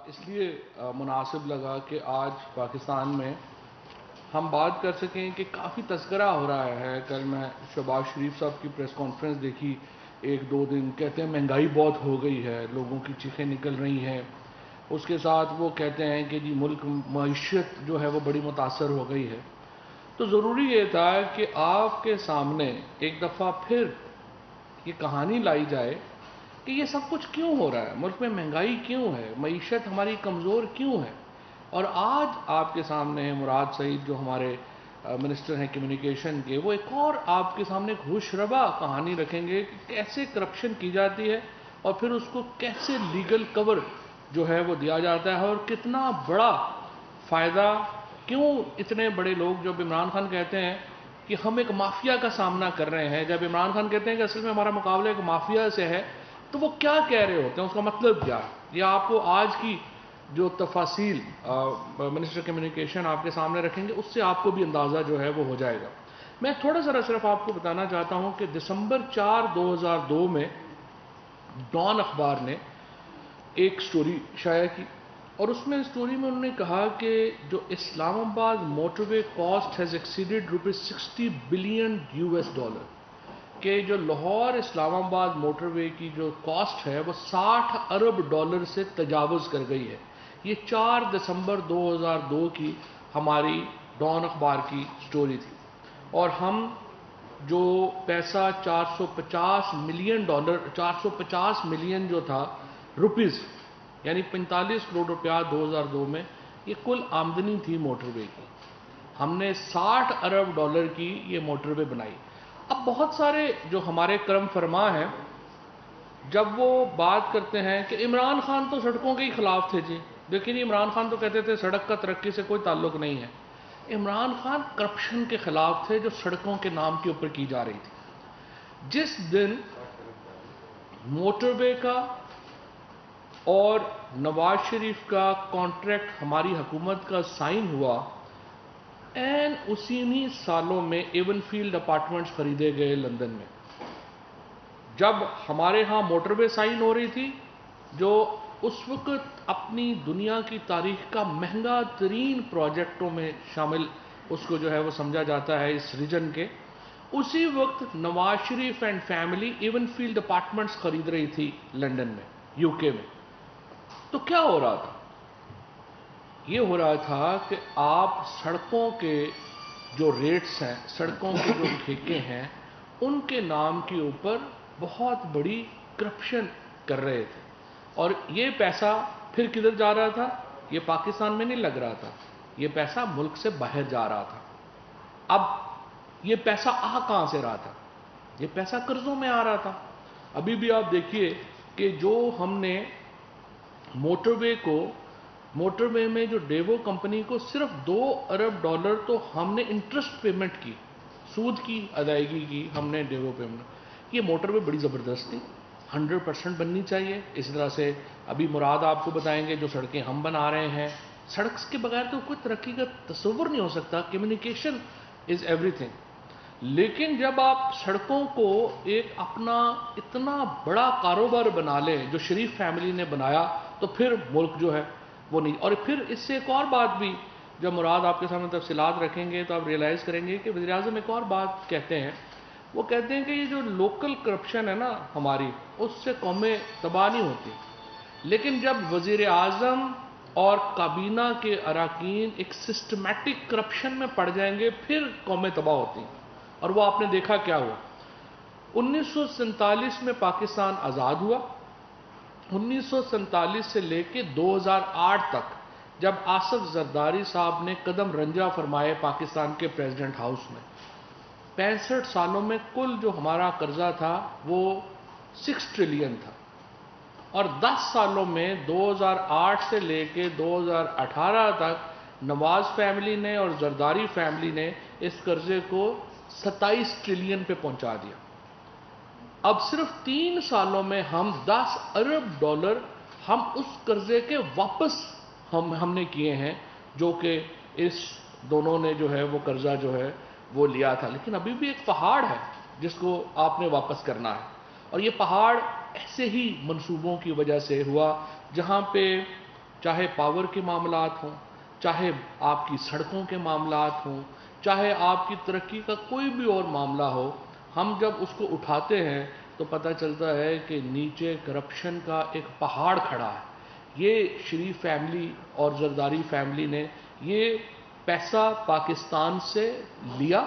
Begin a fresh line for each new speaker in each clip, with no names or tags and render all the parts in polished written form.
اس لیے مناسب لگا کہ آج پاکستان میں ہم بات کر سکیں کہ کافی تذکرہ ہو رہا ہے. کل میں شہباز شریف صاحب کی پریس کانفرنس دیکھی، ایک دو دن کہتے ہیں مہنگائی بہت ہو گئی ہے، لوگوں کی چیخیں نکل رہی ہیں. اس کے ساتھ وہ کہتے ہیں کہ جی ملک معیشت جو ہے وہ بڑی متاثر ہو گئی ہے. تو ضروری یہ تھا کہ آپ کے سامنے ایک دفعہ پھر یہ کہانی لائی جائے کہ یہ سب کچھ کیوں ہو رہا ہے، ملک میں مہنگائی کیوں ہے، معیشت ہماری کمزور کیوں ہے. اور آج آپ کے سامنے ہے مراد سعید جو ہمارے منسٹر ہیں کمیونیکیشن کے، وہ ایک اور آپ کے سامنے ایک ہوش ربا کہانی رکھیں گے کہ کیسے کرپشن کی جاتی ہے اور پھر اس کو کیسے لیگل کور جو ہے وہ دیا جاتا ہے، اور کتنا بڑا فائدہ، کیوں اتنے بڑے لوگ جب عمران خان کہتے ہیں کہ ہم ایک مافیا کا سامنا کر رہے ہیں، جب عمران خان کہتے ہیں کہ اصل میں ہمارا مقابلہ ایک مافیا سے ہے، تو وہ کیا کہہ رہے ہوتے ہیں، اس کا مطلب کیا ہے. یہ آپ کو آج کی جو تفاصیل منسٹر کمیونیکیشن آپ کے سامنے رکھیں گے، اس سے آپ کو بھی اندازہ جو ہے وہ ہو جائے گا. میں تھوڑا سا صرف آپ کو بتانا چاہتا ہوں کہ دسمبر 4 2002 میں ڈان اخبار نے ایک سٹوری شائع کی، اور اس میں سٹوری میں انہوں نے کہا کہ جو Islamabad motorway cost has exceeded ₹60 billion کہ جو لاہور اسلام آباد موٹر وے کی جو کاسٹ ہے وہ $60 ارب سے تجاوز کر گئی ہے. یہ 4 دسمبر 2002 کی ہماری ڈان اخبار کی سٹوری تھی. اور ہم جو پیسہ $450 ملین جو تھا روپیز، یعنی 45 کروڑ روپیہ 2002 میں، یہ کل آمدنی تھی موٹر وے کی. ہم نے $60 ارب کی یہ موٹر وے بنائی. اب بہت سارے جو ہمارے کرم فرما ہیں، جب وہ بات کرتے ہیں کہ عمران خان تو سڑکوں کے ہی خلاف تھے جی، لیکن عمران خان تو کہتے تھے سڑک کا ترقی سے کوئی تعلق نہیں ہے. عمران خان کرپشن کے خلاف تھے جو سڑکوں کے نام کے اوپر کی جا رہی تھی. جس دن موٹر وے کا اور نواز شریف کا کانٹریکٹ ہماری حکومت کا سائن ہوا، اسی سالوں میں ایون فیلڈ اپارٹمنٹس خریدے گئے لندن میں. جب ہمارے ہاں موٹر وے سائن ہو رہی تھی، جو اس وقت اپنی دنیا کی تاریخ کا مہنگا ترین پروجیکٹوں میں شامل اس کو جو ہے وہ سمجھا جاتا ہے اس ریجن کے، اسی وقت Nawaz Sharif and family Avenfield apartments خرید رہی تھی لندن میں، یو کے میں. تو کیا ہو رہا تھا؟ یہ ہو رہا تھا کہ آپ سڑکوں کے جو ریٹس ہیں، سڑکوں کے جو ٹھیکے ہیں، ان کے نام کے اوپر بہت بڑی کرپشن کر رہے تھے. اور یہ پیسہ پھر کدھر جا رہا تھا؟ یہ پاکستان میں نہیں لگ رہا تھا، یہ پیسہ ملک سے باہر جا رہا تھا. اب یہ پیسہ آ کہاں سے رہا تھا؟ یہ پیسہ قرضوں میں آ رہا تھا. ابھی بھی آپ دیکھیے کہ جو ہم نے موٹر وے میں جو ڈیوو کمپنی کو صرف $2 ارب تو ہم نے انٹرسٹ پیمنٹ کی، سود کی ادائیگی کی ہم نے ڈیوو پیمنٹ. یہ موٹر وے بڑی زبردست تھی، 100% بننی چاہیے. اس طرح سے ابھی مراد آپ کو بتائیں گے جو سڑکیں ہم بنا رہے ہیں. سڑک کے بغیر تو کوئی ترقی کا تصور نہیں ہو سکتا. Communication is every thing. لیکن جب آپ سڑکوں کو ایک اپنا اتنا بڑا کاروبار بنا لیں جو شریف فیملی نے بنایا، تو پھر ملک جو ہے وہ نہیں. اور پھر اس سے ایک اور بات بھی جب مراد آپ کے سامنے تفصیلات رکھیں گے تو آپ ریئلائز کریں گے کہ وزیر اعظم ایک اور بات کہتے ہیں. وہ کہتے ہیں کہ یہ جو لوکل کرپشن ہے نا ہماری، اس سے قومیں تباہ نہیں ہوتی، لیکن جب وزیر اعظم اور کابینہ کے اراکین ایک سسٹمیٹک کرپشن میں پڑ جائیں گے پھر قومیں تباہ ہوتی ہیں. اور وہ آپ نے دیکھا کیا ہوا. 1947 میں پاکستان آزاد ہوا. 1947 سے لے کے 2008 تک جب آصف زرداری صاحب نے قدم رنجہ فرمائے پاکستان کے پریزیڈنٹ ہاؤس میں، 65 سالوں میں کل جو ہمارا قرضہ تھا وہ 6 ٹریلین تھا. اور 10 سالوں میں 2008 سے لے کے 2018 تک نواز فیملی نے اور زرداری فیملی نے اس قرضے کو 27 ٹریلین پہ پہنچا دیا. اب صرف 3 سالوں میں ہم $10 ارب ہم اس قرضے کے واپس ہم نے کیے ہیں جو کہ اس دونوں نے جو ہے وہ قرضہ جو ہے وہ لیا تھا. لیکن ابھی بھی ایک پہاڑ ہے جس کو آپ نے واپس کرنا ہے. اور یہ پہاڑ ایسے ہی منصوبوں کی وجہ سے ہوا جہاں پہ چاہے پاور کے معاملات ہوں، چاہے آپ کی سڑکوں کے معاملات ہوں، چاہے آپ کی ترقی کا کوئی بھی اور معاملہ ہو، ہم جب اس کو اٹھاتے ہیں تو پتہ چلتا ہے کہ نیچے کرپشن کا ایک پہاڑ کھڑا ہے۔ یہ شریف فیملی اور زرداری فیملی نے یہ پیسہ پاکستان سے لیا،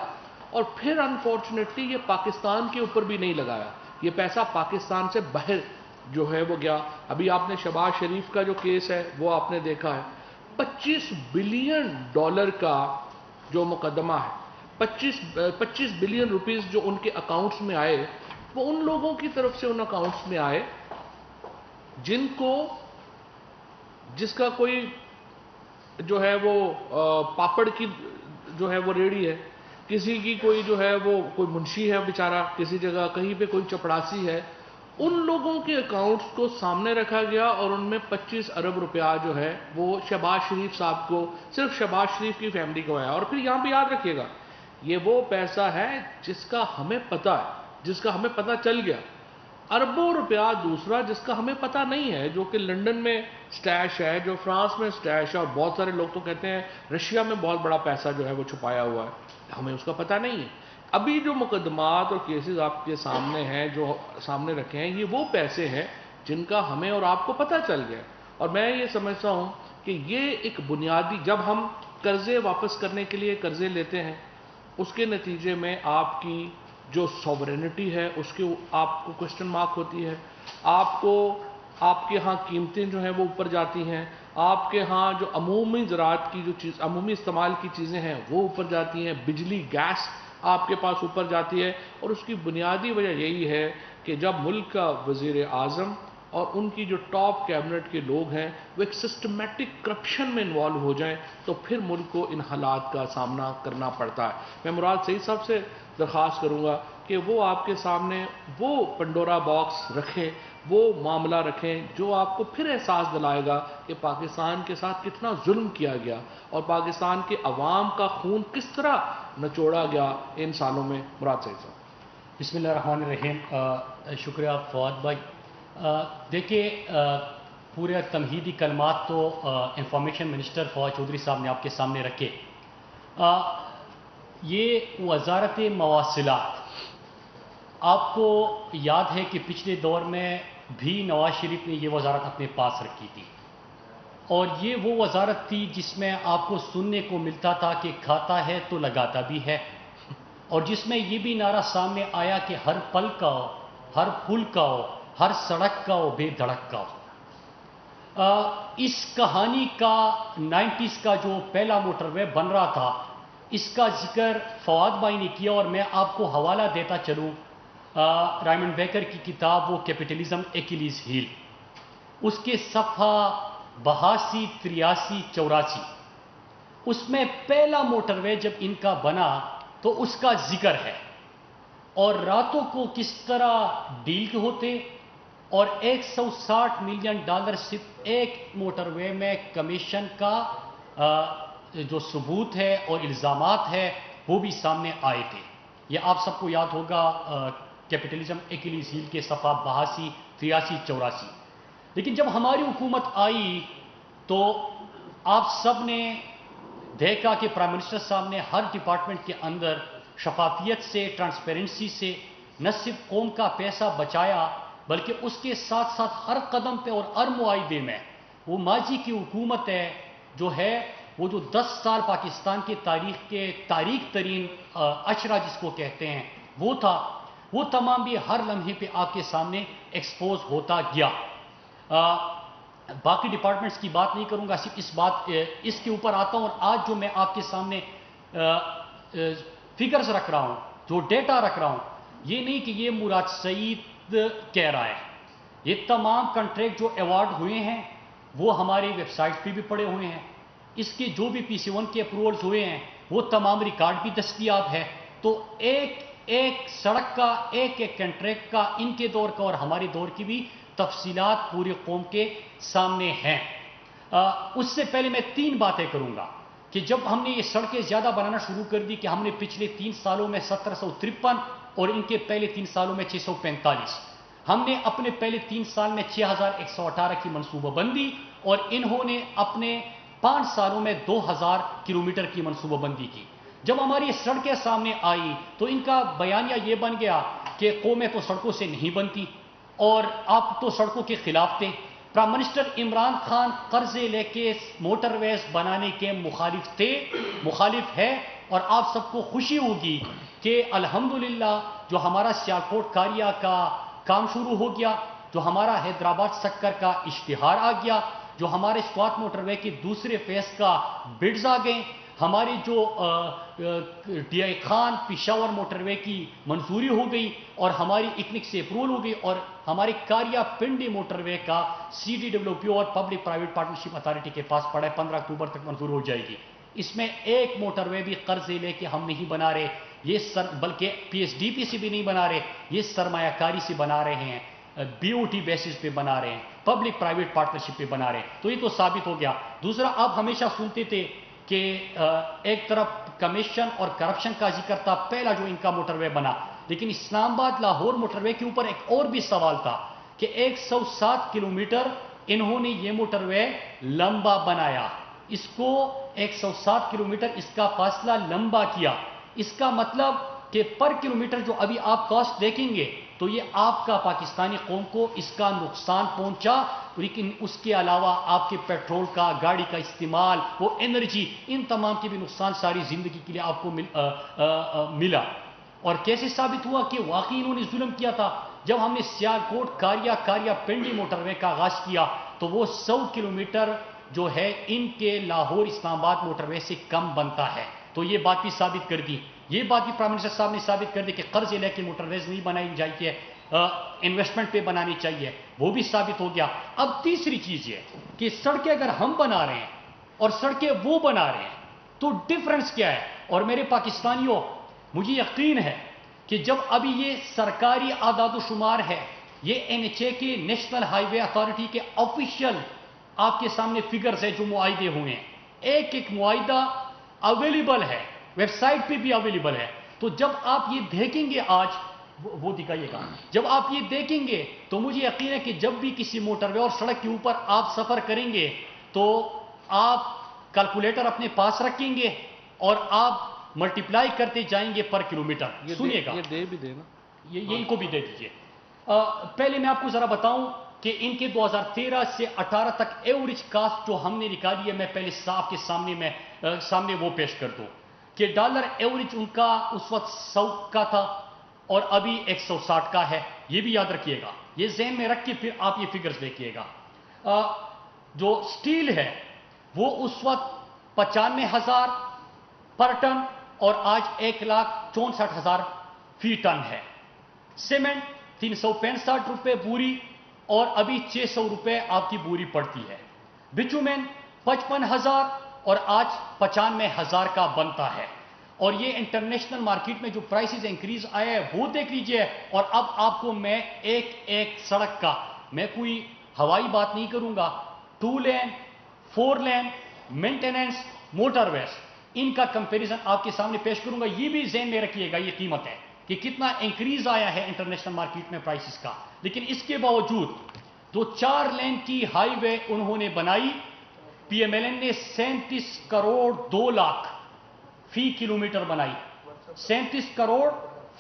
اور پھر انفارچونیٹلی یہ پاکستان کے اوپر بھی نہیں لگایا، یہ پیسہ پاکستان سے باہر جو ہے وہ گیا۔ ابھی آپ نے شہباز شریف کا جو کیس ہے وہ آپ نے دیکھا ہے، $25 بلین کا جو مقدمہ ہے، 25 بلین روپیز جو ان کے اکاؤنٹس میں آئے، وہ ان لوگوں کی طرف سے ان اکاؤنٹس میں آئے جس کا کوئی جو ہے وہ پاپڑ کی جو ہے وہ ریڑھی ہے، کسی کی کوئی جو ہے وہ کوئی منشی ہے بیچارہ کسی جگہ، کہیں پہ کوئی چپڑاسی ہے، ان لوگوں کے اکاؤنٹس کو سامنے رکھا گیا اور ان میں 25 ارب روپیہ جو ہے وہ شہباز شریف صاحب کو، صرف شہباز شریف کی فیملی کو آیا۔ اور پھر یہاں پہ یاد رکھیے گا، یہ وہ پیسہ ہے جس کا ہمیں پتہ ہے، جس کا ہمیں پتہ چل گیا۔ اربوں روپیہ دوسرا جس کا ہمیں پتہ نہیں ہے، جو کہ لنڈن میں سٹیش ہے، جو فرانس میں سٹیش ہے، اور بہت سارے لوگ تو کہتے ہیں رشیا میں بہت بڑا پیسہ جو ہے وہ چھپایا ہوا ہے، ہمیں اس کا پتہ نہیں ہے۔ ابھی جو مقدمات اور کیسز آپ کے سامنے ہیں، جو سامنے رکھے ہیں، یہ وہ پیسے ہیں جن کا ہمیں اور آپ کو پتہ چل گیا۔ اور میں یہ سمجھتا ہوں کہ یہ ایک بنیادی، جب ہم قرضے واپس کرنے کے لیے قرضے لیتے ہیں، اس کے نتیجے میں آپ کی جو سوورینٹی ہے اس کے آپ کو کوسچن مارک ہوتی ہے، آپ کے ہاں قیمتیں جو ہیں وہ اوپر جاتی ہیں، آپ کے ہاں جو عمومی زراعت کی عمومی استعمال کی چیزیں ہیں وہ اوپر جاتی ہیں، بجلی گیس آپ کے پاس اوپر جاتی ہے۔ اور اس کی بنیادی وجہ یہی ہے کہ جب ملک کا وزیر اعظم اور ان کی جو ٹاپ کیبنٹ کے لوگ ہیں وہ ایک سسٹمیٹک کرپشن میں انوالو ہو جائیں، تو پھر ملک کو ان حالات کا سامنا کرنا پڑتا ہے۔ میں مراد سعید صاحب سے درخواست کروں گا کہ وہ آپ کے سامنے وہ پنڈورا باکس رکھیں، وہ معاملہ رکھیں جو آپ کو پھر احساس دلائے گا کہ پاکستان کے ساتھ کتنا ظلم کیا گیا اور پاکستان کے عوام کا خون کس طرح نچوڑا گیا ان سالوں میں۔ مراد سعید صاحب۔
بسم اللہ الرحمن الرحیم۔ شکریہ فواد بھائی۔ دیکھیے، پورے تمہیدی کلمات تو انفارمیشن منسٹر فواد چودھری صاحب نے آپ کے سامنے رکھے۔ یہ وزارت مواصلات، آپ کو یاد ہے کہ پچھلے دور میں بھی نواز شریف نے یہ وزارت اپنے پاس رکھی تھی، اور یہ وہ وزارت تھی جس میں آپ کو سننے کو ملتا تھا کہ کھاتا ہے تو لگاتا بھی ہے، اور جس میں یہ بھی نعرہ سامنے آیا کہ ہر پل کا ہو، ہر پھول کا ہو، ہر سڑک کا ہو، بے دھڑک کا ہو۔ اس کہانی کا 90s کا جو پہلا موٹر وے بن رہا تھا، اس کا ذکر فواد بھائی نے کیا، اور میں آپ کو حوالہ دیتا چلوں رائمنڈ بیکر کی کتاب وہ کیپٹلزم ایکیلیز ہیل، اس کے صفحہ 82، 83، 84، اس میں پہلا موٹر وے جب ان کا بنا تو اس کا ذکر ہے، اور راتوں کو کس طرح ڈیل ہوتے، اور $160 ملین صرف ایک موٹر وے میں کمیشن کا جو ثبوت ہے اور الزامات ہے وہ بھی سامنے آئے تھے۔ یہ آپ سب کو یاد ہوگا، کیپٹلزم ایکیلیز ہیل کے صفحہ 82، 83، 84۔ لیکن جب ہماری حکومت آئی تو آپ سب نے دیکھا کہ پرائم منسٹر صاحب نے ہر ڈپارٹمنٹ کے اندر شفافیت سے، ٹرانسپیرنسی سے نہ صرف قوم کا پیسہ بچایا، بلکہ اس کے ساتھ ساتھ ہر قدم پہ اور ہر معاہدے میں وہ ماضی کی حکومت ہے وہ جو 10 سال پاکستان کی تاریخ کے تاریک ترین اشرا جس کو کہتے ہیں وہ تھا، وہ تمام بھی ہر لمحے پہ آپ کے سامنے ایکسپوز ہوتا گیا۔ باقی ڈپارٹمنٹس کی بات نہیں کروں گا، صرف اس کے اوپر آتا ہوں، اور آج جو میں آپ کے سامنے فگرز رکھ رہا ہوں، جو ڈیٹا رکھ رہا ہوں، یہ نہیں کہ یہ مراد سعید کہہ رہا ہے، یہ تمام کنٹریکٹ جو ایوارڈ ہوئے ہیں وہ ہماری ویب سائٹ پہ بھی پڑے ہوئے ہیں، اس کے جو بھی PC1 کے اپروولز ہوئے ہیں وہ تمام ریکارڈ بھی دستیاب ہے۔ تو ایک سڑک کا، ایک کنٹریکٹ کا، ان کے دور کا اور ہمارے دور کی بھی تفصیلات پوری قوم کے سامنے ہیں۔ اس سے پہلے میں 3 باتیں کروں گا کہ جب ہم نے یہ سڑکیں زیادہ بنانا شروع کر دی، کہ ہم نے پچھلے 3 سالوں میں 1753 اور ان کے پہلے 3 سالوں میں 645، ہم نے اپنے پہلے 3 سال میں 6118 کی منصوبہ بندی اور انہوں نے اپنے 5 سالوں میں 2000 کلومیٹر کی منصوبہ بندی کی. جب ہماری سڑکیں سامنے آئی تو ان کا بیانیہ یہ بن گیا کہ قومیں تو سڑکوں سے نہیں بنتی اور آپ تو سڑکوں کے خلاف تھے. پرائم منسٹر عمران خان قرضے لے کے موٹر ویز بنانے کے مخالف ہے. اور آپ سب کو خوشی ہوگی کہ الحمدللہ جو ہمارا سیالکوٹ کاریا کا کام شروع ہو گیا، جو ہمارا حیدرآباد سکر کا اشتہار آ گیا، جو ہمارے اسکواٹ موٹر وے کے دوسرے فیز کا بڈز آ گئے، ہماری جو D I Khan Peshawar motorway کی منظوری ہو گئی اور ہماری اکنک سے اپروول ہو گئی، اور ہمارے کاریا پنڈی موٹر وے کا CDWP اور پبلک پرائیویٹ پارٹنرشپ اتھارٹی کے پاس پڑا ہے، 15 اکتوبر تک منظور ہو جائے گی. اس میں ایک موٹر وے بھی قرضے لے کے ہم نہیں بنا رہے، بلکہ PSDP سے بھی نہیں بنا رہے، یہ سرمایہ کاری سے بنا رہے ہیں، BOT بیسس پہ بنا رہے ہیں، پبلک پرائیویٹ پارٹنرشپ پہ بنا رہے ہیں. تو یہ تو ثابت ہو گیا. دوسرا، آپ ہمیشہ سنتے تھے کہ ایک طرف کمیشن اور کرپشن کا ذکر تھا پہلا جو ان کا موٹر وے بنا، لیکن اسلام آباد لاہور موٹر وے کے اوپر ایک اور بھی سوال تھا کہ 107 کلومیٹر انہوں نے یہ موٹر وے لمبا بنایا. اس کو 107 کلومیٹر اس کا فاصلہ لمبا کیا. اس کا مطلب کہ پر کلومیٹر جو ابھی آپ کاسٹ دیکھیں گے تو یہ آپ کا پاکستانی قوم کو اس کا نقصان پہنچا، لیکن اس کے علاوہ آپ کے پیٹرول کا، گاڑی کا استعمال، وہ انرجی، ان تمام کے بھی نقصان ساری زندگی کے لیے آپ کو ملا. اور کیسے ثابت ہوا کہ واقعی انہوں نے ظلم کیا تھا؟ جب ہم نے سیالکوٹ کاریا پنڈی موٹر وے کا آغاز کیا تو وہ 100 کلومیٹر جو ہے ان کے لاہور اسلام آباد موٹر وے سے کم بنتا ہے. تو یہ بات بھی ثابت کر دی. یہ بات بھی پرائم منسٹر صاحب نے ثابت کر دی کہ قرض لے کے موٹر ویز نہیں بنائی چاہیے، انویسٹمنٹ پہ بنانی چاہیے، وہ بھی ثابت ہو گیا. اب تیسری چیز یہ کہ سڑکیں اگر ہم بنا رہے ہیں اور سڑکیں وہ بنا رہے ہیں تو ڈفرنس کیا ہے؟ اور میرے پاکستانیوں، مجھے یقین ہے کہ جب ابھی یہ سرکاری اعداد و شمار ہے، یہ NHA کے نیشنل ہائی وے اتھارٹی کے آفیشیل آپ کے سامنے فگرز ہے جو معاہدے ہوئے ہیں، ایک معاہدہ اویلیبل ہے، ویب سائٹ پہ بھی اویلیبل ہے. تو جب آپ یہ دیکھیں گے، آج وہ دکھائیے گا، جب آپ یہ دیکھیں گے تو مجھے یقین ہے کہ جب بھی کسی موٹر وے اور سڑک کے اوپر آپ سفر کریں گے تو آپ کیلکولیٹر اپنے پاس رکھیں گے اور آپ ملٹیپلائی کرتے جائیں گے پر کلومیٹر. سنیے گا،
یہ دے بھی دینا،
یہ ان کو بھی دے دیجئے. پہلے میں آپ کو ذرا بتاؤں کہ ان کے 2013 سے 18 تک ایوریج کاسٹ جو ہم نے نکالی ہے، میں پہلے صاحب کے سامنے وہ پیش کر دوں کہ ڈالر ایوریج ان کا اس وقت 100 کا تھا اور ابھی 160 کا ہے. یہ بھی یاد رکھیے گا، یہ ذہن میں رکھ کے پھر آپ یہ فگرز دیکھیے گا. جو سٹیل ہے وہ اس وقت 95,000 پر ٹن اور آج 1,64,000 فی ٹن ہے. سیمنٹ 365 روپے بوری اور ابھی 600 روپے آپ کی بوری پڑتی ہے. بچومن 55,000 اور آج 95,000 کا بنتا ہے. اور یہ انٹرنیشنل مارکیٹ میں جو پرائسز انکریز آیا ہے وہ دیکھ لیجئے. اور اب آپ کو میں ایک سڑک کا، میں کوئی ہوائی بات نہیں کروں گا، 2 لین 4 لین مینٹیننس موٹر ویز ان کا کمپیریزن آپ کے سامنے پیش کروں گا. یہ بھی ذہن میں رکھیے گا، یہ قیمت ہے کہ کتنا انکریز آیا ہے انٹرنیشنل مارکیٹ میں پرائسز کا. لیکن اس کے باوجود جو 4 لین کی ہائی وے انہوں نے بنائی، PMLN نے 37 کروڑ 2 لاکھ فی کلومیٹر بنائی. 37 کروڑ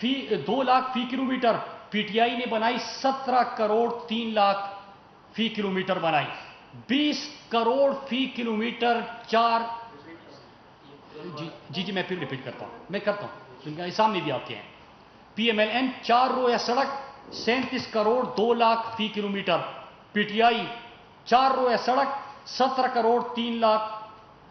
2 لاکھ فی کلومیٹر. PTI نے بنائی 17 کروڑ 3 لاکھ فی کلومیٹر بنائی. 20 کروڑ فی کلومیٹر 4. جی میں پھر ریپیٹ کرتا ہوں، میں کرتا ہوں، سامنے بھی آپ کے ہیں. PMLN 4 رویا سڑک 37 کروڑ 2 لاکھ فی کلومیٹر. PTI 4 رویا سڑک 17 کروڑ 3 لاکھ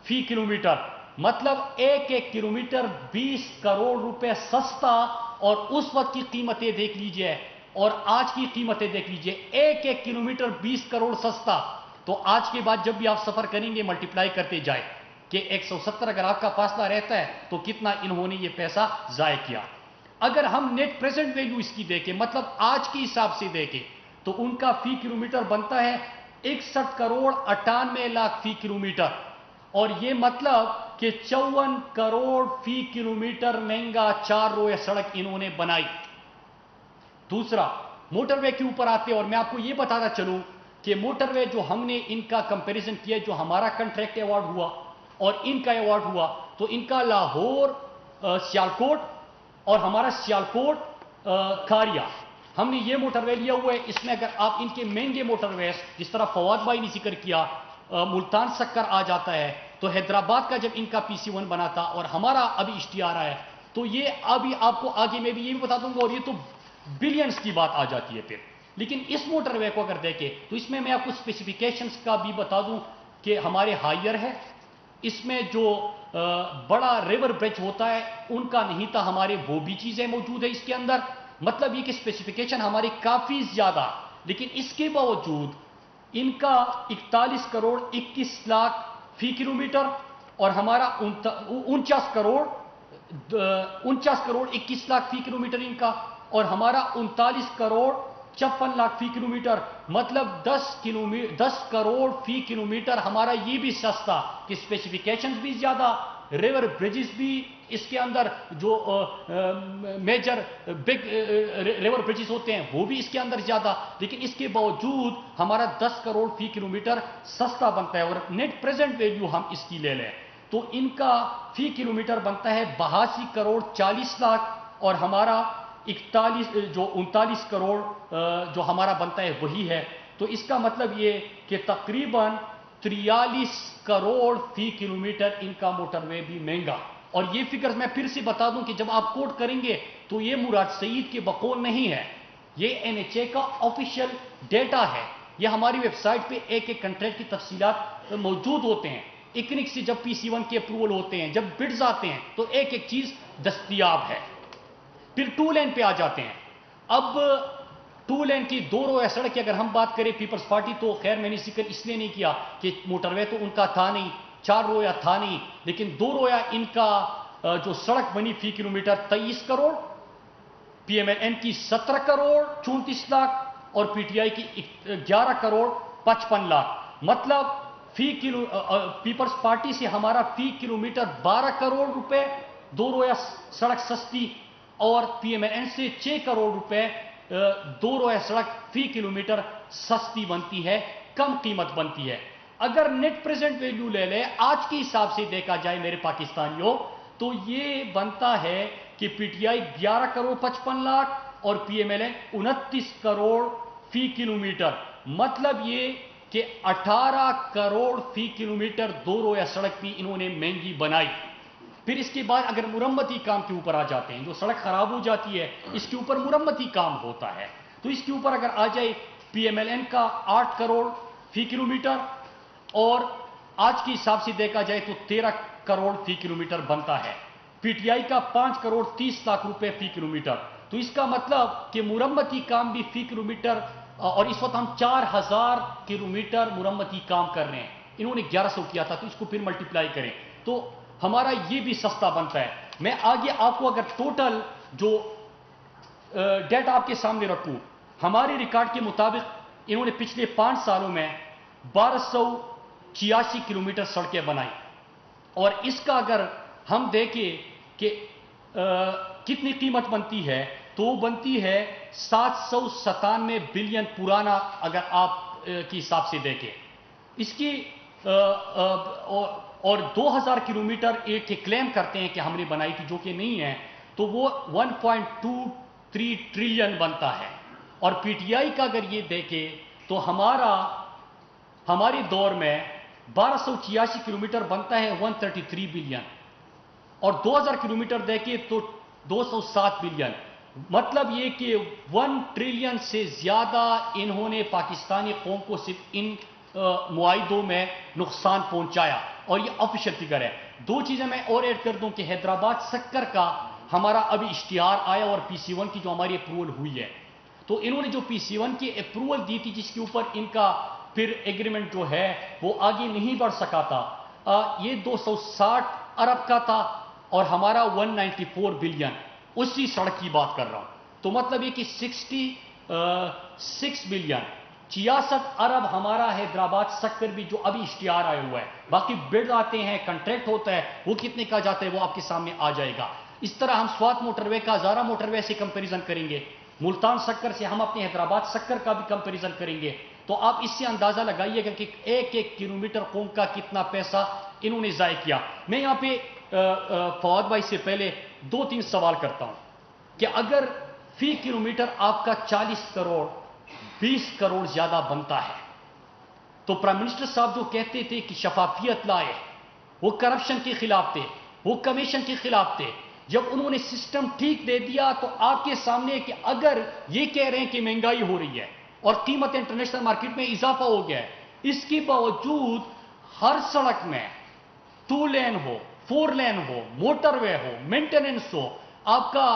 فی کلومیٹر. مطلب ایک کلومیٹر 20 کروڑ روپے سستا. اور اس وقت کی قیمتیں دیکھ لیجئے اور آج کی قیمتیں دیکھ لیجئے، ایک کلومیٹر 20 کروڑ سستا. تو آج کے بعد جب بھی آپ سفر کریں گے ملٹیپلائی کرتے جائے کہ 170 اگر آپ کا فاصلہ رہتا ہے تو کتنا انہوں نے یہ پیسہ ضائع کیا. اگر ہم نیٹ پریزنٹ ویلیو اس کی دیکھیں، مطلب آج کے حساب سے دیکھیں، تو ان کا فی کلومیٹر بنتا ہے 61 کروڑ 98 لاکھ فی کلومیٹر. اور یہ مطلب کہ 54 کروڑ فی کلومیٹر مہنگا 4 رویا سڑک انہوں نے بنائی. دوسرا، موٹر وے کے اوپر آتے اور میں آپ کو یہ بتانا چلوں کہ موٹر وے جو ہم نے ان کا کمپیریزن کیا، جو ہمارا کنٹریکٹ ایوارڈ ہوا اور ان کا ایوارڈ ہوا، تو ان کا لاہور سیالکوٹ اور ہمارا سیالکوٹ کھاریا، ہم نے یہ موٹر وے لیا ہوا ہے۔ اس میں اگر آپ ان کے مہنگے موٹر ویز جس طرح فواد بھائی نے ذکر کیا، ملتان سکر آ جاتا ہے، تو حیدرآباد کا جب ان کا PC1 بنا تھا اور ہمارا ابھی اشتہار آیا ہے، تو یہ ابھی آپ کو آگے میں بھی یہ بھی بتا دوں گا، اور یہ تو بلینز کی بات آ جاتی ہے پھر۔ لیکن اس موٹر وے کو اگر دیکھیں تو اس میں آپ کو اسپیسیفیکیشنز کا بھی بتا دوں کہ ہمارے ہائر ہے، اس میں جو بڑا ریور برج ہوتا ہے ان کا نہیں تھا، ہمارے وہ بھی چیزیں موجود ہیں اس کے اندر، مطلب یہ کہ اسپیسیفیکیشن ہماری کافی زیادہ، لیکن اس کے باوجود ان کا 41 کروڑ 21 لاکھ فی کلومیٹر اور ہمارا 49 کروڑ 21 لاکھ فی کلومیٹر ان کا، اور ہمارا 39 کروڑ 56 لاکھ فی کلومیٹر، مطلب 10 کروڑ فی کلومیٹر ہمارا یہ بھی سستا کہ اسپیسیفیکیشنز بھی زیادہ، ریور بریجز بھی اس کے اندر جو میجر بگ ریور بریجز ہوتے ہیں وہ بھی اس کے اندر زیادہ، لیکن اس کے باوجود ہمارا 10 کروڑ فی کلومیٹر سستا بنتا ہے۔ اور نیٹ پریزنٹ ویلیو ہم اس کی لے لیں تو ان کا فی کلومیٹر بنتا ہے 82 کروڑ 40 لاکھ اور ہمارا 39 کروڑ جو ہمارا بنتا ہے وہی ہے۔ تو اس کا مطلب یہ کہ تقریباً 43 کروڑ فی کلومیٹر ان کا موٹر وے بھی مہنگا۔ اور یہ فگرز میں پھر سے بتا دوں کہ جب آپ کوٹ کریں گے تو یہ مراد سعید کے بقول نہیں ہے، یہ NHA کا آفیشیل ڈیٹا ہے، یہ ہماری ویب سائٹ پہ ایک ایک کنٹریکٹ کی تفصیلات موجود ہوتے ہیں۔ اکنک سے جب PC1 کے اپروول ہوتے ہیں، جب بڈز آتے ہیں تو ایک ایک چیز دستیاب ہے۔ پھر 2 لین پہ آ جاتے ہیں۔ اب 2 لین کی 2 رویہ سڑک کی اگر ہم بات کریں پیپلز پارٹی، تو خیر میں نے ذکر اس لیے نہیں کیا کہ موٹر وے تو ان کا تھا نہیں، 4 رویہ تھا نہیں، لیکن 2 رویہ ان کا جو سڑک بنی فی کلومیٹر 23 کروڑ، PMLN کی 17 کروڑ 34 لاکھ اور PTI کی 11 کروڑ 55 لاکھ، مطلب پیپلز پارٹی سے ہمارا فی کلومیٹر 12 کروڑ روپے 2 رویہ سڑک سستی، اور PMLN سے 6 کروڑ روپے 2 رویہ سڑک فی کلومیٹر سستی بنتی ہے، کم قیمت بنتی ہے۔ اگر نیٹ پریزنٹ ویلیو لے لیں آج کے حساب سے دیکھا جائے میرے پاکستانیوں، تو یہ بنتا ہے کہ PTI 11 کروڑ 55 لاکھ اور PMLN 29 کروڑ فی کلومیٹر، مطلب یہ کہ 18 کروڑ فی کلومیٹر 2 رویہ سڑک بھی انہوں نے مہنگی بنائی۔ پھر اس کے بعد اگر مرمتی کام کے اوپر آ جاتے ہیں، جو سڑک خراب ہو جاتی ہے اس کے اوپر مرمتی کام ہوتا ہے، تو اس کے اوپر اگر آ جائے PMLN کا 8 کروڑ فی کلومیٹر اور آج کے حساب سے دیکھا جائے تو 13 کروڑ فی کلومیٹر بنتا ہے، PTI کا 5 کروڑ 30 لاکھ روپے فی کلومیٹر۔ تو اس کا مطلب کہ مرمتی کام بھی فی کلومیٹر، اور اس وقت ہم 4000 کلومیٹر مرمتی کام کر رہے ہیں، انہوں نے 1100 کیا تھا، تو اس کو پھر ملٹیپلائی کریں تو ہمارا یہ بھی سستا بنتا ہے۔ میں آگے آپ کو اگر ٹوٹل جو ڈیٹا آپ کے سامنے رکھوں، ہمارے ریکارڈ کے مطابق انہوں نے پچھلے 5 سالوں میں 1286 کلومیٹر سڑکیں بنائی، اور اس کا اگر ہم دیکھیں کہ کتنی قیمت بنتی ہے تو وہ بنتی ہے 797 بلین پرانا، اگر آپ کے حساب سے دیکھیں اس کی، اور 2000 کلومیٹر ایک کلیم کرتے ہیں کہ ہم نے بنائی تھی جو کہ نہیں ہے، تو وہ 1.23 ٹریلین بنتا ہے۔ اور PTI کا اگر یہ دیکھیں تو ہمارے دور میں 1286 کلومیٹر بنتا ہے 133 بلین، اور 2000 کلومیٹر دیکھیں تو 207 بلین، مطلب یہ کہ 1 ٹریلین سے زیادہ انہوں نے پاکستانی قوم کو صرف ان معاہدوں میں نقصان پہنچایا، اور یہ آفیشیل فگر ہے۔ 2 چیزیں میں اور ایڈ کر دوں کہ حیدرآباد سکر کا ہمارا ابھی اشتہار آیا اور PC1 کی جو ہماری اپروول ہوئی ہے، تو انہوں نے جو PC1 کی اپروول دی تھی جس کے اوپر ان کا پھر ایگریمنٹ جو ہے وہ آگے نہیں بڑھ سکا تھا، یہ 260 ارب کا تھا اور ہمارا 194 بلین، اسی سڑک کی بات کر رہا ہوں، تو مطلب یہ کہ 66 بلین 66 ارب ہمارا حیدرآباد سکر بھی جو ابھی اشتہار آیا ہوا ہے، باقی بڈ آتے ہیں، کنٹریکٹ ہوتا ہے، وہ کتنے کا جاتا ہے وہ آپ کے سامنے آ جائے گا۔ اس طرح ہم سوات موٹر وے کا ہزارہ موٹر وے سے کمپیریزن کریں گے، ملتان سکر سے ہم اپنے حیدرآباد سکر کا بھی کمپیریزن کریں گے، تو آپ اس سے اندازہ لگائیے گا کہ ایک ایک کلومیٹر قوم کا کتنا پیسہ انہوں نے ضائع کیا. میں یہاں پہ فواد بھائی سے پہلے 2-3 سوال کرتا ہوں کہ اگر فی کلومیٹر آپ کا 40 کروڑ 20 کروڑ زیادہ بنتا ہے تو پرائم منسٹر صاحب جو کہتے تھے کہ شفافیت لائے، وہ کرپشن کے خلاف تھے، وہ کمیشن کے خلاف تھے. جب انہوں نے سسٹم ٹھیک دے دیا تو آپ کے سامنے کہ اگر یہ کہہ رہے ہیں کہ مہنگائی ہو رہی ہے اور قیمت انٹرنیشنل مارکیٹ میں اضافہ ہو گیا ہے، اس کے باوجود ہر سڑک میں 2 لین ہو، 4 لین ہو، موٹر وے ہو، مینٹیننس ہو، آپ کا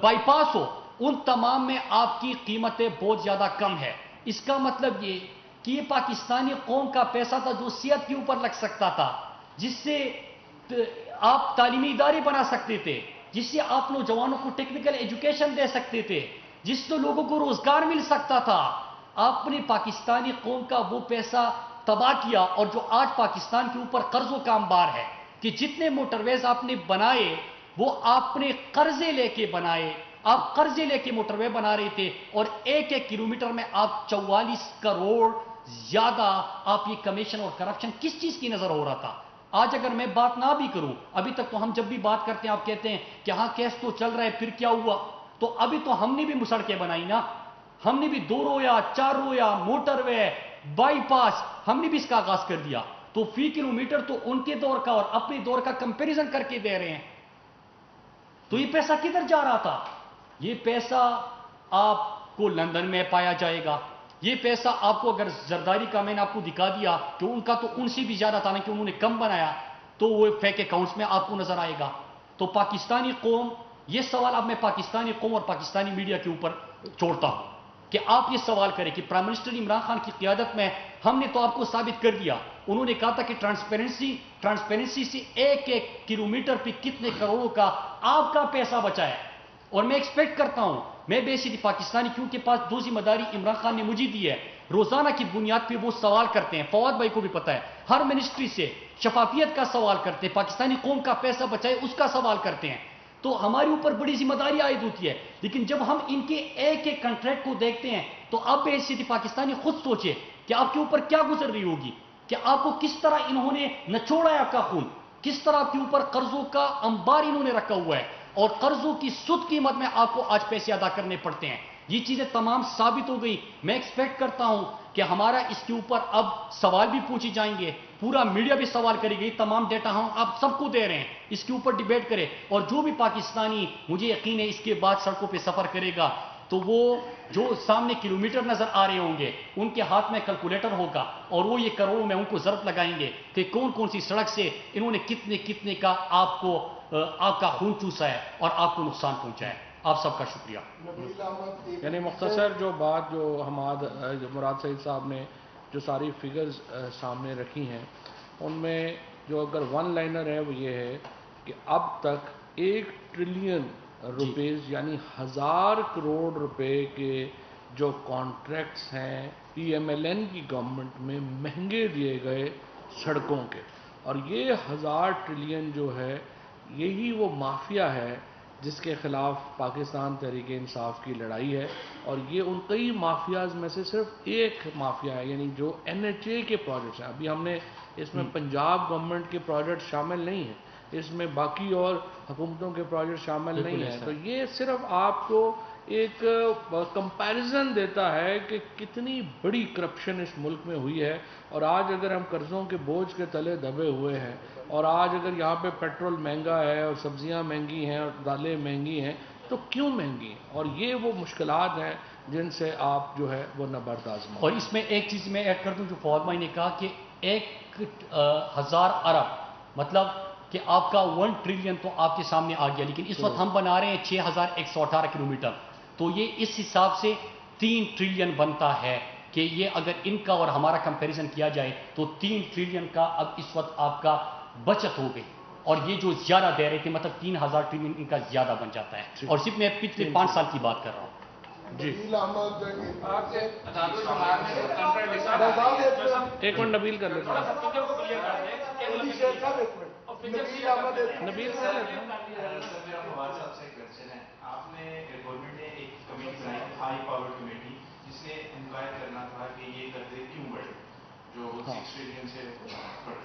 بائی پاس ہو، ان تمام میں آپ کی قیمتیں بہت زیادہ کم ہے. اس کا مطلب یہ کہ یہ پاکستانی قوم کا پیسہ تھا جو صحت کے اوپر لگ سکتا تھا، جس سے آپ تعلیمی ادارے بنا سکتے تھے، جس سے آپ نوجوانوں کو ٹیکنیکل ایجوکیشن دے سکتے تھے، جس سے لوگوں کو روزگار مل سکتا تھا. آپ نے پاکستانی قوم کا وہ پیسہ تباہ کیا. اور جو آج پاکستان کے اوپر قرضوں کا انبار ہے کہ جتنے موٹر ویز آپ نے بنائے وہ آپ نے قرضے لے کے بنائے، آپ قرضے لے کے موٹر وے بنا رہے تھے، اور ایک ایک کلومیٹر میں آپ 44 کروڑ زیادہ آپ یہ کمیشن اور کرپشن کس چیز کی نظر ہو رہا تھا. آج اگر میں بات نہ بھی کروں، ابھی تک تو ہم جب بھی بات کرتے ہیں آپ کہتے ہیں کہ ہاں کیس تو چل رہا ہے پھر کیا ہوا، تو ابھی تو ہم نے بھی سڑکیں بنائی نا، ہم نے بھی 2 رویا 4 رویا موٹر وے بائی پاس ہم نے بھی اس کا آغاز کر دیا. تو فی کلومیٹر تو ان کے دور کا اور اپنے دور کا کمپیریزن کر کے دے رہے ہیں. تو یہ پیسہ کدھر جا رہا تھا؟ یہ پیسہ آپ کو لندن میں پایا جائے گا. یہ پیسہ آپ کو اگر زرداری کا میں نے آپ کو دکھا دیا کہ ان کا تو ان سے بھی زیادہ تھا نا کہ انہوں نے کم بنایا، تو وہ فیک اکاؤنٹس میں آپ کو نظر آئے گا. تو پاکستانی قوم، یہ سوال اب میں پاکستانی قوم اور پاکستانی میڈیا کے اوپر چھوڑتا ہوں کہ آپ یہ سوال کریں کہ پرائم منسٹر عمران خان کی قیادت میں ہم نے تو آپ کو ثابت کر دیا. انہوں نے کہا تھا کہ ٹرانسپیرنسی سے ایک ایک کلومیٹر پہ کتنے کروڑوں کا آپ کا پیسہ بچا ہے. اور میں ایکسپیکٹ کرتا ہوں، میں بیسیکلی پاکستانی کیونکہ پاس 2 ذمہ داری عمران خان نے مجھے دی ہے، روزانہ کی بنیاد پہ وہ سوال کرتے ہیں. فواد بھائی کو بھی پتا ہے، ہر منسٹری سے شفافیت کا سوال کرتے ہیں، پاکستانی قوم کا پیسہ بچائے اس کا سوال کرتے ہیں. تو ہمارے اوپر بڑی ذمہ داری عائد ہوتی ہے. لیکن جب ہم ان کے ایک ایک کنٹریکٹ کو دیکھتے ہیں تو اب بیسیکلی پاکستانی خود سوچے کہ آپ کے اوپر کیا گزر رہی ہوگی، کہ آپ کو کس طرح انہوں نے نچوڑا ہے آپ کا خون، کس طرح آپ کے اوپر قرضوں کا انبار انہوں نے رکھا ہوا ہے، اور قرضوں کی سود قیمت میں آپ کو آج پیسے ادا کرنے پڑتے ہیں. یہ چیزیں تمام ثابت ہو گئی. میں ایکسپیکٹ کرتا ہوں کہ ہمارا اس کے اوپر اب سوال بھی پوچھے جائیں گے، پورا میڈیا بھی سوال کرے گی. تمام ڈیٹا ہم آپ سب کو دے رہے ہیں، اس کے اوپر ڈیبیٹ کرے. اور جو بھی پاکستانی، مجھے یقین ہے اس کے بعد سڑکوں پہ سفر کرے گا تو وہ جو سامنے کلومیٹر نظر آ رہے ہوں گے ان کے ہاتھ میں کیلکولیٹر ہوگا اور وہ یہ کروڑوں میں ان کو ضرب لگائیں گے کہ کون کون سی سڑک سے انہوں نے کتنے کتنے کا آپ کا خون چوسا ہے اور آپ کو نقصان پہنچا ہے. آپ سب کا شکریہ.
یعنی مختصر جو بات جو مراد سعید صاحب نے جو ساری فگرز سامنے رکھی ہیں، ان میں جو اگر 1 لائنر ہے وہ یہ ہے کہ اب تک 1 ٹریلین روپیز یعنی 1000 کروڑ روپے کے جو کانٹریکٹس ہیں پی ایم ایل این کی گورنمنٹ میں مہنگے دیے گئے سڑکوں کے. اور یہ 1000 ٹریلین جو ہے یہی وہ مافیا ہے جس کے خلاف پاکستان تحریک انصاف کی لڑائی ہے. اور یہ ان کئی مافیاز میں سے صرف ایک مافیا ہے، یعنی جو این ایچ اے کے پروجیکٹس ہیں. ابھی ہم نے اس میں پنجاب گورنمنٹ کے پروجیکٹ شامل نہیں ہیں، اس میں باقی اور حکومتوں کے پروجیکٹ شامل نہیں ہیں. تو یہ صرف آپ کو ایک کمپیریزن دیتا ہے کہ کتنی بڑی کرپشن اس ملک میں ہوئی ہے. اور آج اگر ہم قرضوں کے بوجھ کے تلے دبے ہوئے ہیں، اور آج اگر یہاں پہ پیٹرول مہنگا ہے اور سبزیاں مہنگی ہیں اور دالیں مہنگی ہیں، تو کیوں مہنگی ہیں؟ اور یہ وہ مشکلات ہیں جن سے آپ جو ہے وہ نبرداز ہیں.
اور اس میں ایک چیز میں ایڈ کر دوں جو فواد بھائی نے کہا کہ 1000 ارب مطلب کہ آپ کا 1 ٹریلین تو آپ کے سامنے آ گیا، لیکن اس وقت ہم بنا رہے ہیں 6118 کلومیٹر. تو یہ اس حساب سے 3 ٹریلین بنتا ہے کہ یہ اگر ان کا اور ہمارا کمپیریزن کیا جائے تو 3 ٹریلین کا اب اس وقت آپ کا بچت ہو گئی. اور یہ جو زیادہ دے رہے تھے مطلب 3000 ٹریلین ان کا زیادہ بن جاتا ہے. اور صرف میں پچھلے 5 سال کی بات کر رہا ہوں.
جی ایک منٹ نبیل کر لیتے ہیں. نبیل کر لیتے ہیں.
آپ نے گورنمنٹ نے ایک کمیٹی بنائی، ہائی پاور کمیٹی، جس نے انکوائر کرنا تھا کہ یہ قرضے کیوں بڑھے جو 6 ٹریلین سے بڑھے.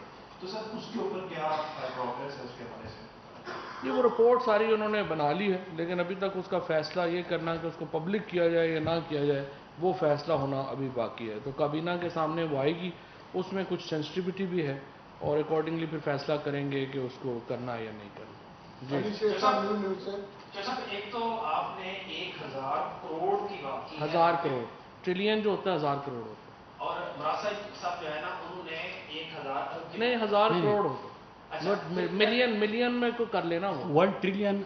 تو سر اس کے اوپر کیا پروگریس ہے اس کے حوالے سے؟
یہ وہ رپورٹ ساری انہوں نے بنا لی ہے، لیکن ابھی تک اس کا فیصلہ یہ کرنا کہ اس کو پبلک کیا جائے یا نہ کیا جائے وہ فیصلہ ہونا ابھی باقی ہے. تو کابینہ کے سامنے وہ آئے گی، اس میں کچھ سینسٹیوٹی بھی ہے اور اکارڈنگلی پھر فیصلہ کریں گے کہ اس کو کرنا ہے یا نہیں کرنا.
ایک تو آپ نے 1000 کروڑ کی بات کی،
1000 کروڑ، ٹریلین جو ہوتا ہے 1000 کروڑ ہوتا ہے.
اور مراد صاحب جو ہے نا انہوں نے 1000
نہیں 1000 کروڑ ہوتا ہے، ملین میں کو کر لینا وہ
1 ٹریلین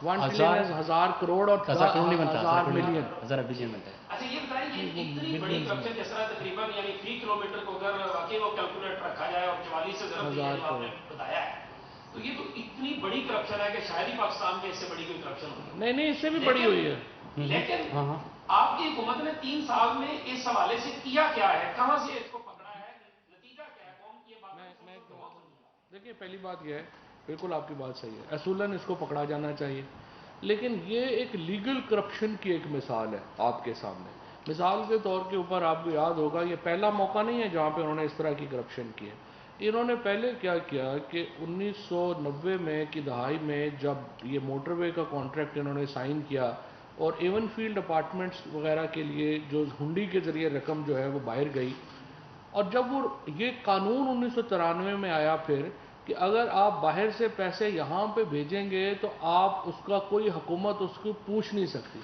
1 ٹریلین 1000 کروڑ اور
1000 کروڑ نہیں بنتا،
1000 ملین.
1000 بلین بنتا ہے.
اچھا یہ بتائیں کہ اتنی بڑی کرپشن جس طرح تقریباً یعنی فی کلومیٹر کو اگر واقعی وہ کیلکولیٹ رکھا جائے اور 44 سے ضرب دیا جو آپ نے بتایا ہے، تو یہ تو اتنی بڑی کرپشن ہے کہ شاید ہی پاکستان میں اس سے بڑی کوئی کرپشن ہوئی.
نہیں اس سے بھی بڑی ہوئی ہے.
لیکن آپ کی حکومت نے 3 سال میں اس حوالے سے کیا کیا ہے؟ کہاں سے اس کو پکڑا ہے؟ نتیجہ کیا ہے؟ قوم کی یہ بات
دیکھیے پہلی بات یہ ہے، بالکل آپ کی بات صحیح ہے، اصولاً اس کو پکڑا جانا چاہیے، لیکن یہ ایک لیگل کرپشن کی ایک مثال ہے آپ کے سامنے. مثال کے طور کے اوپر آپ کو یاد ہوگا یہ پہلا موقع نہیں ہے جہاں پہ انہوں نے اس طرح کی کرپشن کی ہے. انہوں نے پہلے کیا کیا کہ 1990 میں کی دہائی میں جب یہ موٹر وے کا کانٹریکٹ انہوں نے سائن کیا اور ایون فیلڈ اپارٹمنٹس وغیرہ کے لیے جو ہنڈی کے ذریعے رقم جو ہے وہ باہر گئی، اور جب وہ یہ قانون 1993 میں آیا پھر کہ اگر آپ باہر سے پیسے یہاں پہ بھیجیں گے تو آپ اس کا کوئی حکومت اس کو پوچھ نہیں سکتی،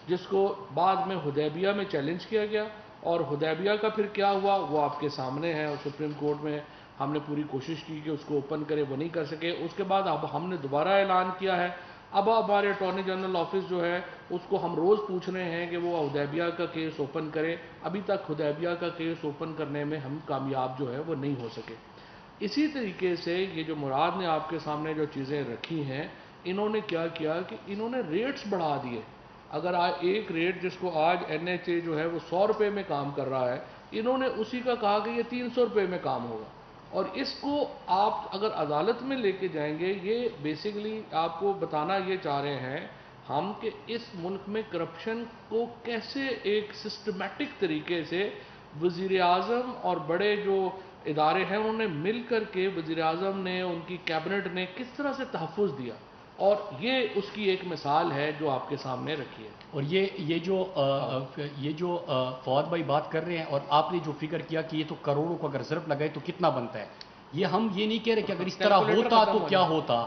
جس کو بعد میں حدیبیہ میں چیلنج کیا گیا. اور حدیبیہ کا پھر کیا ہوا وہ آپ کے سامنے ہے، اور سپریم کورٹ میں ہم نے پوری کوشش کی کہ اس کو اوپن کرے، وہ نہیں کر سکے. اس کے بعد اب ہم نے دوبارہ اعلان کیا ہے، اب ہمارے اٹارنی جنرل آفس جو ہے اس کو ہم روز پوچھ رہے ہیں کہ وہ حدیبیہ کا کیس اوپن کرے. ابھی تک حدیبیہ کا کیس اوپن کرنے میں ہم کامیاب جو ہے وہ نہیں ہو سکے. اسی طریقے سے یہ جو مراد نے آپ کے سامنے جو چیزیں رکھی ہیں، انہوں نے کیا کیا کہ انہوں نے ریٹس بڑھا دیے. اگر ایک ریٹ جس کو آج NHA جو ہے وہ 100 روپے میں کام کر رہا ہے، انہوں نے اسی کا کہا کہ یہ 300 روپے میں کام ہوگا. اور اس کو آپ اگر عدالت میں لے کے جائیں گے، یہ بیسیکلی آپ کو بتانا یہ چاہ رہے ہیں ہم کہ اس ملک میں کرپشن کو کیسے ایک سسٹمیٹک طریقے سے وزیر اعظم اور بڑے جو ادارے ہیں انہوں نے مل کر کے، وزیر اعظم نے، ان کی کیبنٹ نے کس طرح سے تحفظ دیا، اور یہ اس کی ایک مثال ہے جو آپ کے سامنے رکھی ہے.
اور یہ جو فواد بھائی بات کر رہے ہیں، اور آپ نے جو فکر کیا کہ یہ تو کروڑوں کو اگر ضرب لگائے تو کتنا بنتا ہے، یہ ہم یہ نہیں کہہ رہے کہ اگر اس طرح ہوتا تو کیا ہوتا.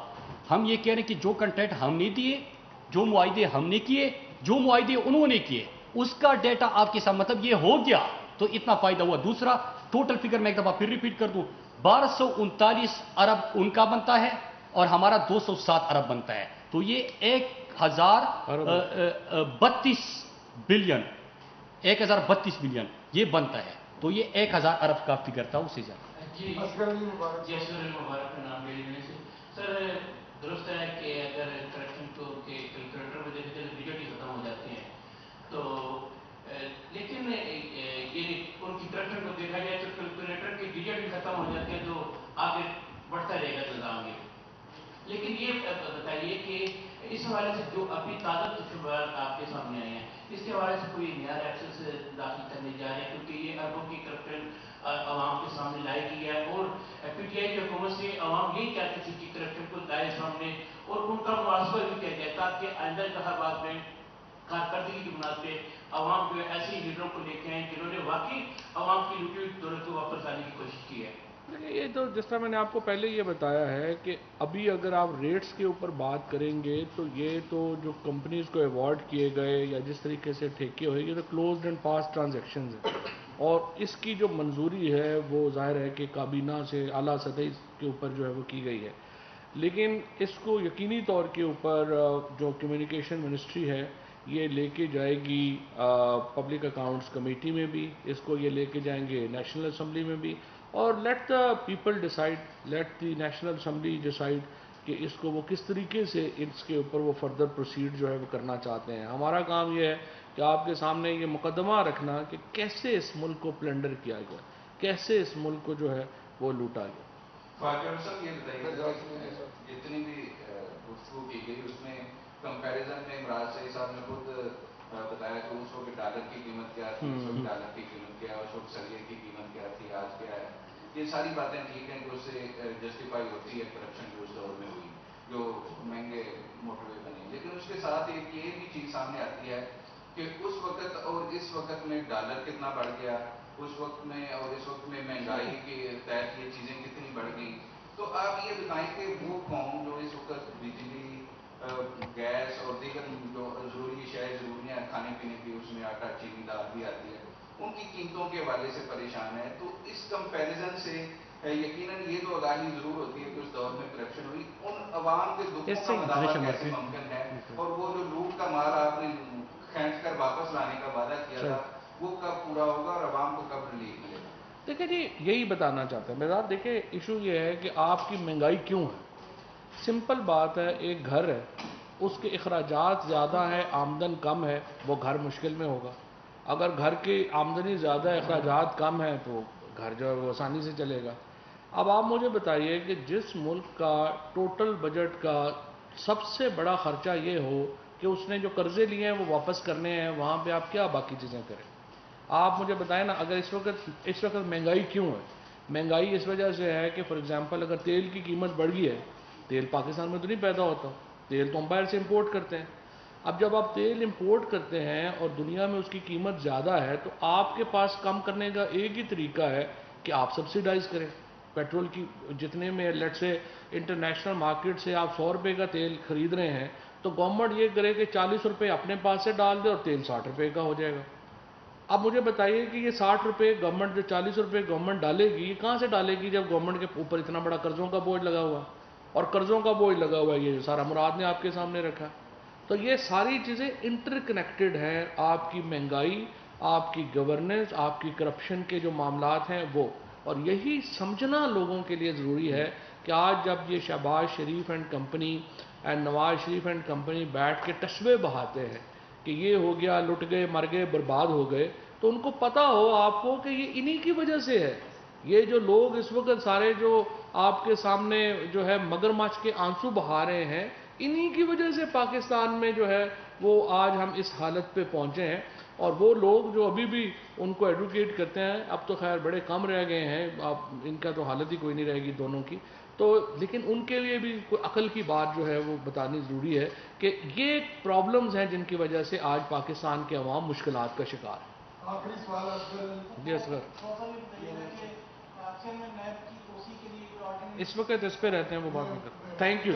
ہم یہ کہہ رہے ہیں کہ جو کنٹینٹ ہم نے دیے، جو معاہدے ہم نے کیے، جو معاہدے انہوں نے کیے، اس کا ڈیٹا آپ کے ساتھ، مطلب یہ ہو گیا تو اتنا فائدہ ہوا. دوسرا ٹوٹل فگر میں ایک دفعہ پھر ریپیٹ کر دوں، 1239 ارب ان کا بنتا ہے اور ہمارا 207 ارب بنتا ہے. تو یہ 1032 بلین یہ بنتا ہے. تو یہ 1000 ارب کا فگر تھا، اس سے زیادہ.
سر درست ہے کہ اگر کرپشن کو کیلکولیٹر میں دیکھیں تو ڈیجٹ ہی ختم ہو جاتے ہیں، تو لیکن یہ ان کی کرپشن کو دیکھا جائے تو کیلکولیٹر کے ڈیجٹ بھی ختم ہو جاتے ہیں تو آگے بڑھتا رہے گا نظام یہ. لیکن یہ بتائیے کہ اس حوالے سے جو ابھی تازہ تجربات آپ کے سامنے آئے ہیں، اس کے حوالے سے کوئی نیا ریفرنس داخل کرنے جا رہے ہیں، کیونکہ یہ اربوں کی کرپشن عوام کے سامنے لائی گئی ہے، اور PTI کی حکومت سے عوام یہی چاہتی تھی کہ کرپشن کو لائے سامنے اور ان کا محاسبہ بھی کیا جائے تاکہ آئندہ انتخابات میں کارکردگی کی بنیاد پہ عوام جو ایسے لیڈروں کو لے کے آئیں جنہوں نے واقعی عوام کی لوٹی ہوئی دولت کو واپس لانے کی کوشش کی ہے.
یہ تو جس طرح میں نے آپ کو پہلے یہ بتایا ہے کہ ابھی اگر آپ ریٹس کے اوپر بات کریں گے تو یہ تو جو کمپنیز کو ایوارڈ کیے گئے یا جس طریقے سے ٹھیکے ہوئے، یہ تو کلوزڈ اینڈ پاس ٹرانزیکشنز ہیں، اور اس کی جو منظوری ہے وہ ظاہر ہے کہ کابینہ سے اعلیٰ سطح کے اوپر جو ہے وہ کی گئی ہے. لیکن اس کو یقینی طور کے اوپر جو کمیونیکیشن منسٹری ہے یہ لے کے جائے گی پبلک اکاؤنٹس کمیٹی میں بھی، اس کو یہ لے کے جائیں گے نیشنل اسمبلی میں بھی، اور let the people decide, let the national assembly decide کہ اس کو وہ کس طریقے سے اس کے اوپر وہ فردر پروسیڈ جو ہے وہ کرنا چاہتے ہیں. ہمارا کام یہ ہے کہ آپ کے سامنے یہ مقدمہ رکھنا کہ کیسے اس ملک کو پلنڈر کیا گیا، کیسے اس ملک کو جو ہے وہ لوٹا گیا.
صاحب یہ بتائیے جتنی بھی گفتگو کی گئی اس میں کمپیریزن میں عمراز صاحب نے خود
بتایا کہ اس وقت ڈالر کی قیمت کیا تھی، اس وقت ڈالر کی قیمت کیا ہے، اس وقت سریے کی قیمت کیا تھی، آج کیا ہے. یہ ساری باتیں ٹھیک ہیں کہ اس سے جسٹیفائی ہوتی ہے کرپشن جو اس دور میں ہوئی، جو مہنگے موٹر وے بنے. لیکن اس کے ساتھ ایک یہ بھی چیز سامنے آتی ہے کہ اس وقت اور اس وقت میں ڈالر کتنا بڑھ گیا، اس وقت میں اور اس وقت میں مہنگائی کے تحت یہ چیزیں کتنی بڑھ گئیں. تو آپ یہ بتائیں کہ وہ قوم جو اس وقت بجلی، گیس اور دیگر جو ضروری شے ضروریاں کھانے پینے کی، اس میں آٹا چینی دال بھی آتی ہے، ان کی قیمتوں کے حوالے سے پریشان ہے. تو اس کمپیریزن سے یقیناً یہ تو آگاہی ضرور ہوتی ہے کہ اس دور میں کرپشن ہوئی. ان عوام کے دکھوں کا مداوع کیسے ممکن ہے، اور وہ جو لوٹ کا مال آپ نے کھینچ کر واپس لانے کا وعدہ کیا تھا وہ کب پورا ہوگا اور عوام کو کب ریلیف ملے گا؟
دیکھیں جی یہی بتانا چاہتے ہیں میرا. دیکھیں ایشو یہ ہے کہ آپ کی مہنگائی کیوں ہے. سمپل بات ہے، ایک گھر ہے، اس کے اخراجات زیادہ ہیں، آمدن کم ہے، وہ گھر مشکل میں ہوگا. اگر گھر کی آمدنی زیادہ ہے، اخراجات کم ہیں، تو گھر جو ہے وہ آسانی سے چلے گا. اب آپ مجھے بتائیے کہ جس ملک کا ٹوٹل بجٹ کا سب سے بڑا خرچہ یہ ہو کہ اس نے جو قرضے لیے ہیں وہ واپس کرنے ہیں، وہاں پہ آپ کیا باقی چیزیں کریں؟ آپ مجھے بتائیں نا. اگر اس وقت مہنگائی کیوں ہے؟ مہنگائی اس وجہ سے ہے کہ فار ایگزامپل اگر تیل کی قیمت بڑھ گئی ہے، تیل پاکستان میں تو نہیں پیدا ہوتا، تیل تو ہم باہر سے امپورٹ کرتے ہیں. اب جب آپ تیل امپورٹ کرتے ہیں اور دنیا میں اس کی قیمت زیادہ ہے، تو آپ کے پاس کم کرنے کا ایک ہی طریقہ ہے کہ آپ سبسیڈائز کریں پیٹرول کی. جتنے میں لیٹ سے انٹرنیشنل مارکیٹ سے آپ 100 روپے کا تیل خرید رہے ہیں، تو گورنمنٹ یہ کرے کہ 40 روپے اپنے پاس سے ڈال دے اور تیل 60 روپے کا ہو جائے گا. اب مجھے بتائیے کہ یہ 60 روپے گورنمنٹ، جو 40 روپے گورنمنٹ ڈالے گی، یہ کہاں سے ڈالے گی جب گورنمنٹ کے اوپر اتنا بڑا قرضوں کا بوجھ لگا ہوا؟ اور قرضوں کا بوجھ لگا ہوا ہے، یہ سارا مراد نے آپ کے سامنے رکھا. تو یہ ساری چیزیں انٹر کنیکٹڈ ہیں. آپ کی مہنگائی، آپ کی گورننس، آپ کی کرپشن کے جو معاملات ہیں وہ. اور یہی سمجھنا لوگوں کے لیے ضروری ہے کہ آج جب یہ Shahbaz Sharif and company and Nawaz Sharif and company بیٹھ کے ٹشوے بہاتے ہیں کہ یہ ہو گیا، لٹ گئے، مر گئے، برباد ہو گئے، تو ان کو پتا ہو آپ کو کہ یہ انہی کی وجہ سے ہے. یہ جو لوگ اس وقت سارے جو آپ کے سامنے جو ہے مگرمچھ کے آنسو بہا رہے ہیں، انہی کی وجہ سے پاکستان میں جو ہے وہ آج ہم اس حالت پہ پہنچے ہیں. اور وہ لوگ جو ابھی بھی ان کو ایڈوکیٹ کرتے ہیں، اب تو خیر بڑے کم رہ گئے ہیں، اب ان کا تو حالت ہی کوئی نہیں رہے گی دونوں کی. تو لیکن ان کے لیے بھی کوئی عقل کی بات جو ہے وہ بتانی ضروری ہے کہ یہ پرابلمز ہیں جن کی وجہ سے آج پاکستان کے عوام مشکلات کا شکار ہے.
آخری سوال
جی اصغر. اس وقت اس پہ رہتے ہیں، وہ بات نہیں کرتے. Thank you.